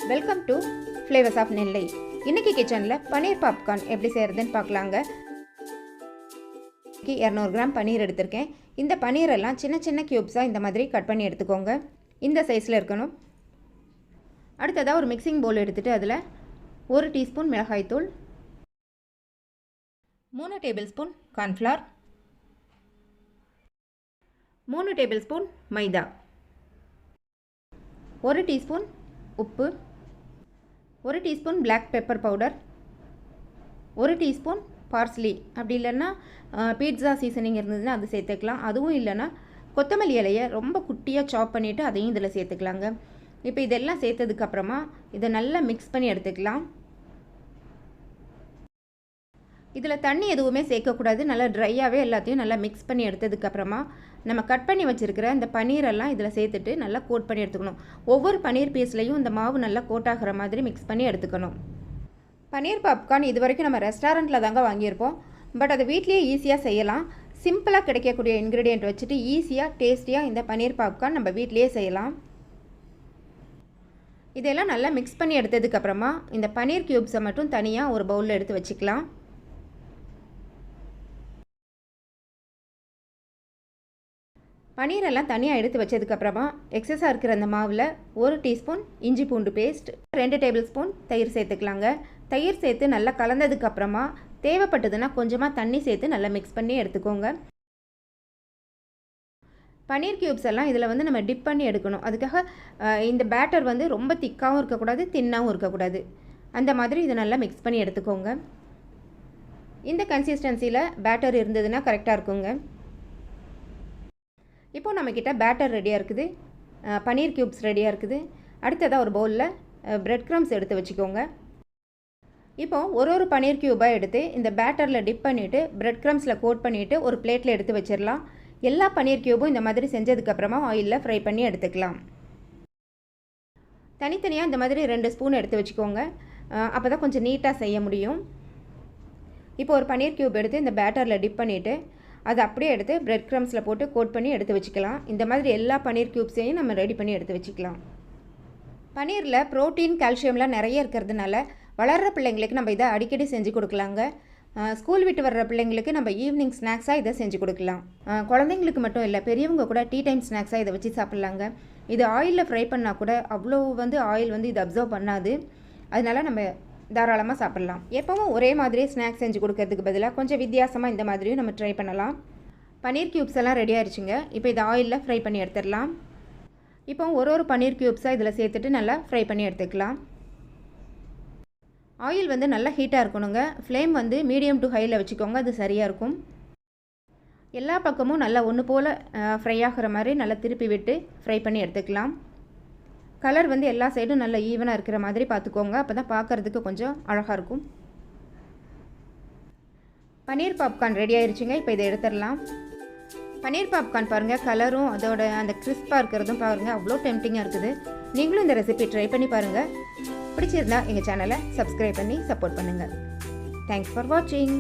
Welcome to flavours of நெல்லை. இன்றைக்கி கிச்சனில் paneer popcorn எப்படி செய்கிறதுன்னு பார்க்கலாங்க. 200 கிராம் பனீர் எடுத்திருக்கேன். இந்த பனீரெல்லாம் சின்ன சின்ன க்யூப்ஸாக இந்த மாதிரி கட் பண்ணி எடுத்துக்கோங்க. இந்த சைஸில் இருக்கணும். அடுத்ததாக ஒரு மிக்சிங் பவுல் எடுத்துகிட்டு அதில் 1 டீஸ்பூன் மிளகாய்த்தூள், 3 tablespoon cornflour, 3 tablespoon maida, 1 teaspoon உப்பு, 1 teaspoon black pepper powder, 1 teaspoon parsley, அப்படி இல்லைன்னா பீட்ஸா சீசனிங் இருந்ததுன்னா அது சேர்த்துக்கலாம். அதுவும் இல்லைன்னா கொத்தமல்லி இலையை ரொம்ப குட்டியாக சாப் பண்ணிவிட்டு அதையும் இதில் சேர்த்துக்கலாங்க. இப்போ இதெல்லாம் சேர்த்ததுக்கப்புறமா இதை நல்லா மிக்ஸ் பண்ணி எடுத்துக்கலாம். இதில் தண்ணி எதுவுமே சேர்க்கக்கூடாது. நல்லா ட்ரையாகவே எல்லாத்தையும் நல்லா மிக்ஸ் பண்ணி எடுத்ததுக்கப்புறமா நம்ம கட் பண்ணி வச்சுருக்கிற இந்த பனீரெல்லாம் இதில் சேர்த்துட்டு நல்லா கோட் பண்ணி எடுத்துக்கணும். ஒவ்வொரு பனீர் பீஸ்லையும் இந்த மாவு நல்லா கோட் ஆகிற மாதிரி மிக்ஸ் பண்ணி எடுத்துக்கணும். பனீர் பாப்கார்ன் இது வரைக்கும் நம்ம ரெஸ்டாரண்ட்டில் தாங்க வாங்கியிருப்போம். பட் அதை வீட்லேயே ஈஸியாக செய்யலாம். சிம்பிளாக கிடைக்கக்கூடிய இன்க்ரீடியன்ட் வச்சுட்டு ஈஸியாக டேஸ்டியாக இந்த பனீர் பாப்கார்ன் நம்ம வீட்லேயே செய்யலாம். இதெல்லாம் நல்லா மிக்ஸ் பண்ணி எடுத்ததுக்கப்புறமா இந்த பனீர் க்யூப்ஸை மட்டும் தனியாக ஒரு பவுலில் எடுத்து வச்சுக்கலாம். பனீரெல்லாம் தனியாக எடுத்து வச்சதுக்கப்புறமா எக்ஸஸாக இருக்கிற அந்த மாவில் 1 டீஸ்பூன் இஞ்சி பூண்டு பேஸ்ட், 2 டேபிள் ஸ்பூன் தயிர் சேர்த்துக்கலாங்க. தயிர் சேர்த்து நல்லா கலந்ததுக்கப்புறமா தேவைப்பட்டதுன்னா கொஞ்சமாக தண்ணி சேர்த்து நல்லா மிக்ஸ் பண்ணி எடுத்துக்கோங்க. பனீர் க்யூப்ஸ் எல்லாம் இதில் வந்து நம்ம டிப் பண்ணி எடுக்கணும். அதுக்காக இந்த பேட்டர் வந்து ரொம்ப திக்காகவும் இருக்கக்கூடாது, தின்னாகவும் இருக்கக்கூடாது. அந்த மாதிரி இதை நல்லா மிக்ஸ் பண்ணி எடுத்துக்கோங்க. இந்த கன்சிஸ்டன்சியில் பேட்டர் இருந்ததுன்னா கரெக்டாக இருக்குங்க. இப்போது நம்மக்கிட்ட பேட்டர் ரெடியாக இருக்குது, பனீர் க்யூப்ஸ் ரெடியாக இருக்குது. அடுத்ததாக ஒரு பவுலில் பிரெட் க்ரம்ஸ் எடுத்து வச்சுக்கோங்க. இப்போது ஒரு பனீர் க்யூபாக எடுத்து இந்த பேட்டரில் டிப் பண்ணிவிட்டு பிரெட் க்ரம்ஸில் கோட் பண்ணிவிட்டு ஒரு பிளேட்டில் எடுத்து வச்சிடலாம். எல்லா பனீர் க்யூபும் இந்த மாதிரி செஞ்சதுக்கப்புறமா ஆயிலில் ஃப்ரை பண்ணி எடுத்துக்கலாம். தனித்தனியாக இந்த மாதிரி 2 ஸ்பூன் எடுத்து வச்சுக்கோங்க. அப்போ தான் கொஞ்சம் நீட்டாக செய்ய முடியும். இப்போ ஒரு பனீர் க்யூப் எடுத்து இந்த பேட்டரில் டிப் பண்ணிவிட்டு அதை அப்படியே எடுத்து பிரெட் க்ரம்ஸில் போட்டு கோட் பண்ணி எடுத்து வச்சுக்கலாம். இந்த மாதிரி எல்லா பனீர் க்யூப்ஸையும் நம்ம ரெடி பண்ணி எடுத்து வச்சுக்கலாம். பனீரில் ப்ரோட்டீன், கால்சியம்லாம் நிறைய இருக்கிறதுனால வளர்கிற பிள்ளைங்களுக்கு நம்ம இதை அடிக்கடி செஞ்சு கொடுக்கலாங்க. ஸ்கூல் விட்டு வர்ற பிள்ளைங்களுக்கு நம்ம ஈவினிங் ஸ்நாக்ஸாக இதை செஞ்சு கொடுக்கலாம். குழந்தைங்களுக்கு மட்டும் இல்லை, பெரியவங்க கூட டீ டைம் ஸ்நாக்ஸாக இதை வச்சு சாப்பிட்லாங்க. இது ஆயிலில் ஃப்ரை பண்ணால் கூட அவ்வளோ ஆயில் இது அப்சர்வ் பண்ணாது. அதனால் நம்ம தாராளமாக சாப்பிட்லாம். எப்பவும் ஒரே மாதிரி ஸ்நாக்ஸ் செஞ்சு கொடுக்கறதுக்கு பதிலாக கொஞ்சம் வித்தியாசமாக இந்த மாதிரியும் நம்ம ட்ரை பண்ணலாம். பனீர் க்யூப்ஸ் எல்லாம் ரெடி ஆயிடுச்சுங்க. இப்போ இதை ஆயிலில் ஃப்ரை பண்ணி எடுத்துடலாம். இப்போ ஒரு பனீர் க்யூப்ஸாக இதில் சேர்த்துட்டு நல்லா ஃப்ரை பண்ணி எடுத்துக்கலாம். ஆயில் நல்லா ஹீட்டாக இருக்கணுங்க. ஃப்ளேம் மீடியம் டு ஹையில் வச்சுக்கோங்க, அது சரியாக இருக்கும். எல்லா பக்கமும் நல்லா ஒன்று போல் ஃப்ரை ஆகிற மாதிரி நல்லா திருப்பி விட்டு ஃப்ரை பண்ணி எடுத்துக்கலாம். கலர் எல்லா சைடும் நல்லா ஈவனாக இருக்கிற மாதிரி பார்த்துக்கோங்க. அப்போ தான் பார்க்குறதுக்கு கொஞ்சம் அழகாக இருக்கும். பனீர் பாப்கார்ன் ரெடி ஆயிடுச்சுங்க. இப்போ இதை எடுத்துடலாம். பனீர் பாப்கார்ன் பாருங்கள், கலரும் அதோட அந்த கிறிஸ்பாக இருக்கிறதும் பாருங்கள், அவ்வளோ டெம்டிங்காக இருக்குது. நீங்களும் இந்த ரெசிபி ட்ரை பண்ணி பாருங்கள். பிடிச்சிருந்தா எங்கள் சேனலை சப்ஸ்கிரைப் பண்ணி சப்போர்ட் பண்ணுங்கள். தேங்க்ஸ் ஃபார் வாட்சிங்.